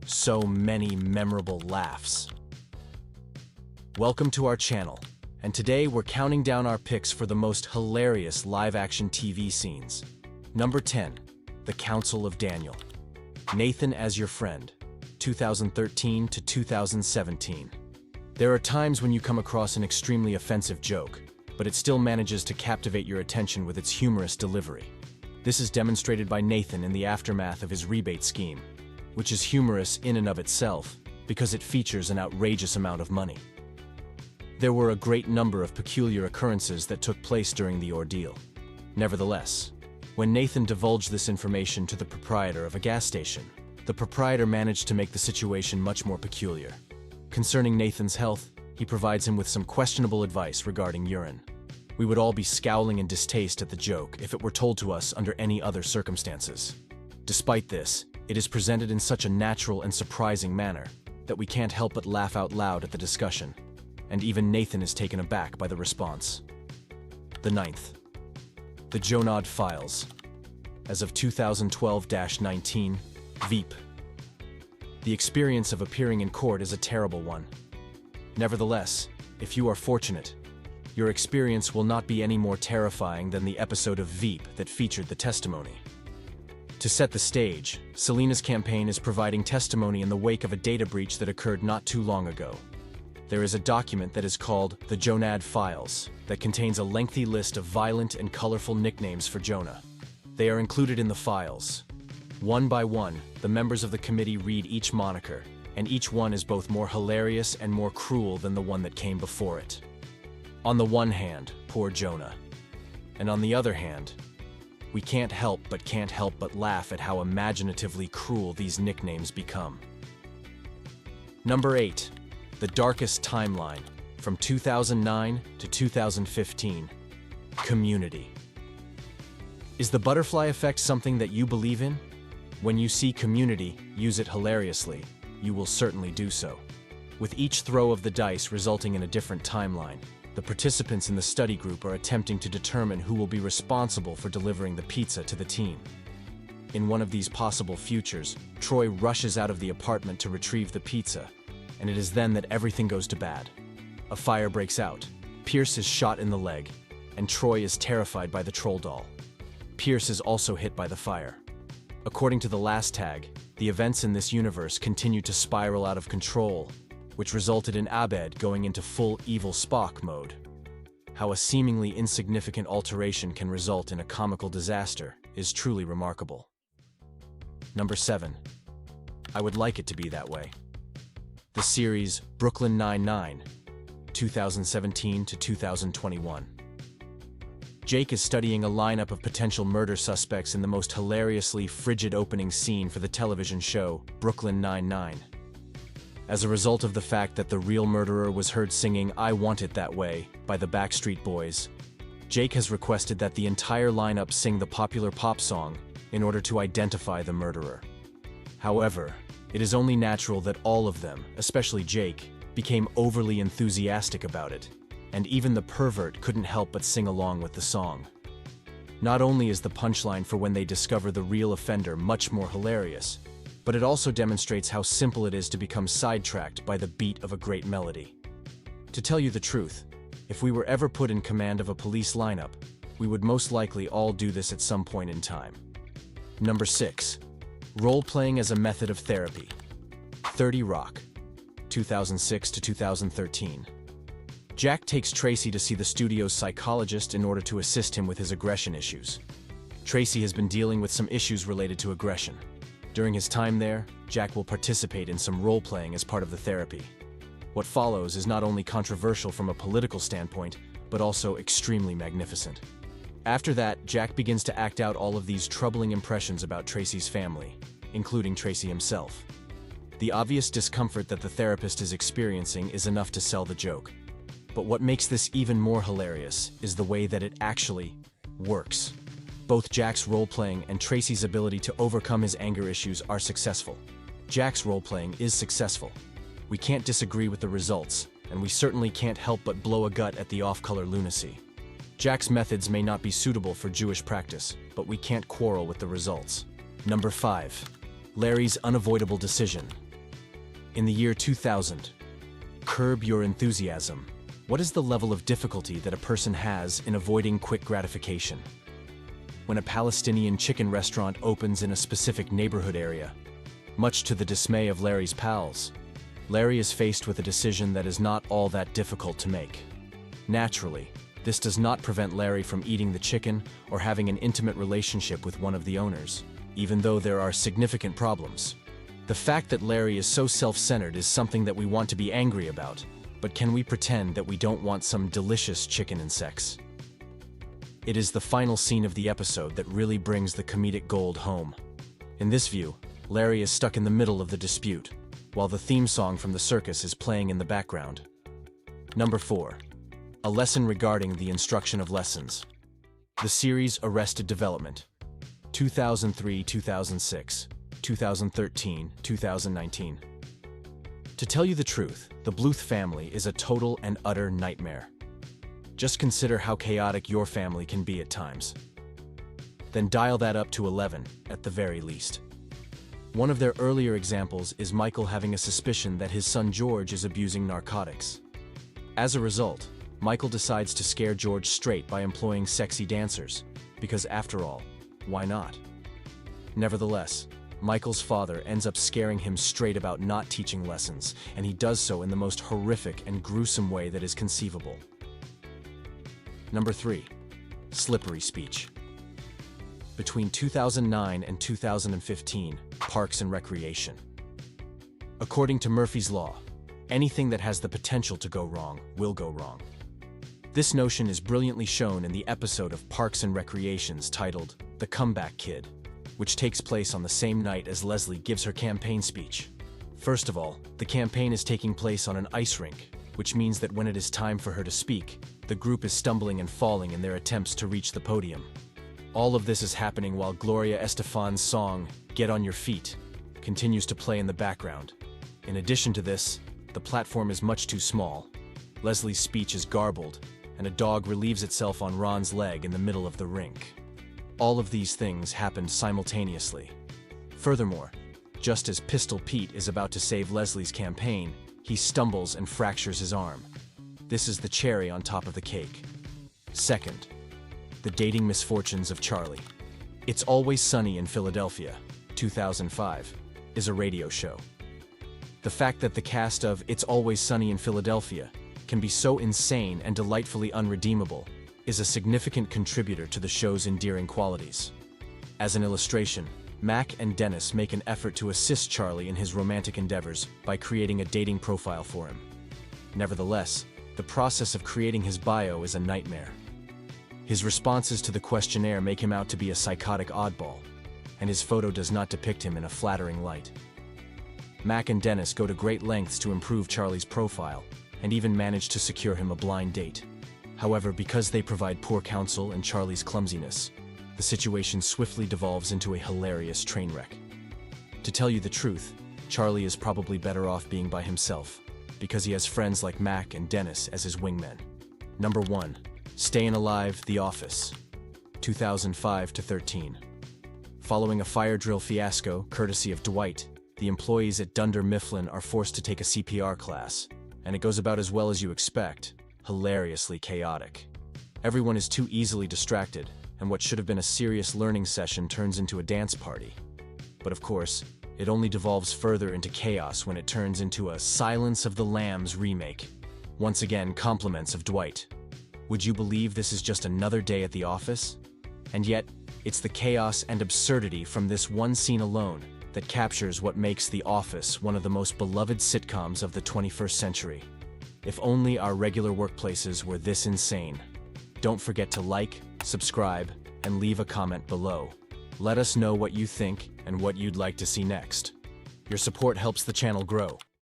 So many memorable laughs. Welcome to our channel, and today we're counting down our picks for the most hilarious live-action TV scenes. Number 10, The Council of Daniel. Nathan as your friend, 2013 to 2017. There are times when you come across an extremely offensive joke, but it still manages to captivate your attention with its humorous delivery. This is demonstrated by Nathan in the aftermath of his rebate scheme, which is humorous in and of itself because it features an outrageous amount of money. There were a great number of peculiar occurrences that took place during the ordeal. Nevertheless, when Nathan divulged this information to the proprietor of a gas station, the proprietor managed to make the situation much more peculiar. Concerning Nathan's health, he provides him with some questionable advice regarding urine. We would all be scowling in distaste at the joke if it were told to us under any other circumstances. Despite this, it is presented in such a natural and surprising manner that we can't help but laugh out loud at the discussion, and even Nathan is taken aback by the response. The 9th, The Jonad Files. As of 2012-19, Veep. The experience of appearing in court is a terrible one. Nevertheless, if you are fortunate, your experience will not be any more terrifying than the episode of Veep that featured the testimony. To set the stage, Selena's campaign is providing testimony in the wake of a data breach that occurred not too long ago. There is a document that is called the Jonad Files that contains a lengthy list of violent and colorful nicknames for Jonah. They are included in the files. One by one, the members of the committee read each moniker, and each one is both more hilarious and more cruel than the one that came before it. On the one hand, poor Jonah. And on the other hand, we can't help but laugh at how imaginatively cruel these nicknames become. Number 8, The Darkest Timeline, from 2009 to 2015, Community. Is the butterfly effect something that you believe in? When you see Community use it hilariously, you will certainly do so. With each throw of the dice resulting in a different timeline, the participants in the study group are attempting to determine who will be responsible for delivering the pizza to the team. In one of these possible futures, Troy rushes out of the apartment to retrieve the pizza, and it is then that everything goes to bad. A fire breaks out, Pierce is shot in the leg, and Troy is terrified by the troll doll. Pierce is also hit by the fire. According to the last tag, the events in this universe continue to spiral out of control, which resulted in Abed going into full evil Spock mode. How a seemingly insignificant alteration can result in a comical disaster is truly remarkable. Number 7, I Would Like It to Be That Way. The series Brooklyn Nine-Nine, 2017 to 2021. Jake is studying a lineup of potential murder suspects in the most hilariously frigid opening scene for the television show Brooklyn Nine-Nine. As a result of the fact that the real murderer was heard singing I Want It That Way by the Backstreet Boys, Jake has requested that the entire lineup sing the popular pop song in order to identify the murderer. However, it is only natural that all of them, especially Jake, became overly enthusiastic about it, and even the pervert couldn't help but sing along with the song. Not only is the punchline for when they discover the real offender much more hilarious, but it also demonstrates how simple it is to become sidetracked by the beat of a great melody. To tell you the truth, if we were ever put in command of a police lineup, we would most likely all do this at some point in time. Number 6, Role-Playing as a Method of Therapy, 30 Rock, 2006 to 2013. Jack takes Tracy to see the studio's psychologist in order to assist him with his aggression issues. Tracy has been dealing with some issues related to aggression. During his time there, Jack will participate in some role-playing as part of the therapy. What follows is not only controversial from a political standpoint, but also extremely magnificent. After that, Jack begins to act out all of these troubling impressions about Tracy's family, including Tracy himself. The obvious discomfort that the therapist is experiencing is enough to sell the joke. But what makes this even more hilarious is the way that it actually works. Both Jack's role-playing and Tracy's ability to overcome his anger issues are successful. Jack's role-playing is successful. We can't disagree with the results, and we certainly can't help but blow a gut at the off-color lunacy. Jack's methods may not be suitable for Jewish practice, but we can't quarrel with the results. Number 5, Larry's Unavoidable Decision, In the year 2000, curb your enthusiasm. What is the level of difficulty that a person has in avoiding quick gratification? When a Palestinian chicken restaurant opens in a specific neighborhood area, much to the dismay of Larry's pals, Larry is faced with a decision that is not all that difficult to make. Naturally, this does not prevent Larry from eating the chicken or having an intimate relationship with one of the owners, even though there are significant problems. The fact that Larry is so self-centered is something that we want to be angry about, but can we pretend that we don't want some delicious chicken and sex? It is the final scene of the episode that really brings the comedic gold home. In this view, Larry is stuck in the middle of the dispute, while the theme song from the circus is playing in the background. Number 4. A lesson regarding the instruction of lessons. The series Arrested Development. 2003-2006, 2013-2019. To tell you the truth, the Bluth family is a total and utter nightmare. Just consider how chaotic your family can be at times. Then dial that up to 11, at the very least. One of their earlier examples is Michael having a suspicion that his son George is abusing narcotics. As a result, Michael decides to scare George straight by employing sexy dancers, because after all, why not? Nevertheless, Michael's father ends up scaring him straight about not teaching lessons, and he does so in the most horrific and gruesome way that is conceivable. Number 3. Slippery speech. Between 2009 and 2015, Parks and Recreation. According to Murphy's Law, anything that has the potential to go wrong will go wrong. This notion is brilliantly shown in the episode of Parks and Recreations titled The Comeback Kid, which takes place on the same night as Leslie gives her campaign speech. First of all, the campaign is taking place on an ice rink, which means that when it is time for her to speak, the group is stumbling and falling in their attempts to reach the podium. All of this is happening while Gloria Estefan's song, Get on Your Feet, continues to play in the background. In addition to this, the platform is much too small, Leslie's speech is garbled, and a dog relieves itself on Ron's leg in the middle of the rink. All of these things happened simultaneously. Furthermore, just as Pistol Pete is about to save Leslie's campaign, he stumbles and fractures his arm. This is the cherry on top of the cake. Second, the dating misfortunes of Charlie. It's Always Sunny in Philadelphia, 2005, is a radio show. The fact that the cast of It's Always Sunny in Philadelphia can be so insane and delightfully unredeemable is a significant contributor to the show's endearing qualities. As an illustration, Mac and Dennis make an effort to assist Charlie in his romantic endeavors by creating a dating profile for him. Nevertheless, the process of creating his bio is a nightmare. His responses to the questionnaire make him out to be a psychotic oddball, and his photo does not depict him in a flattering light. Mac and Dennis go to great lengths to improve Charlie's profile, and even manage to secure him a blind date. However, because they provide poor counsel and Charlie's clumsiness, the situation swiftly devolves into a hilarious train wreck. To tell you the truth, Charlie is probably better off being by himself, because he has friends like Mac and Dennis as his wingmen. Number 1. Stayin' Alive, The Office, 2005-13. Following a fire drill fiasco, courtesy of Dwight, the employees at Dunder Mifflin are forced to take a CPR class, and it goes about as well as you expect, hilariously chaotic. Everyone is too easily distracted, and what should have been a serious learning session turns into a dance party. But of course, it only devolves further into chaos when it turns into a Silence of the Lambs remake. Once again, compliments of Dwight. Would you believe this is just another day at the office? And yet, it's the chaos and absurdity from this one scene alone that captures what makes The Office one of the most beloved sitcoms of the 21st century. If only our regular workplaces were this insane. Don't forget to like, subscribe, and leave a comment below. Let us know what you think and what you'd like to see next. Your support helps the channel grow.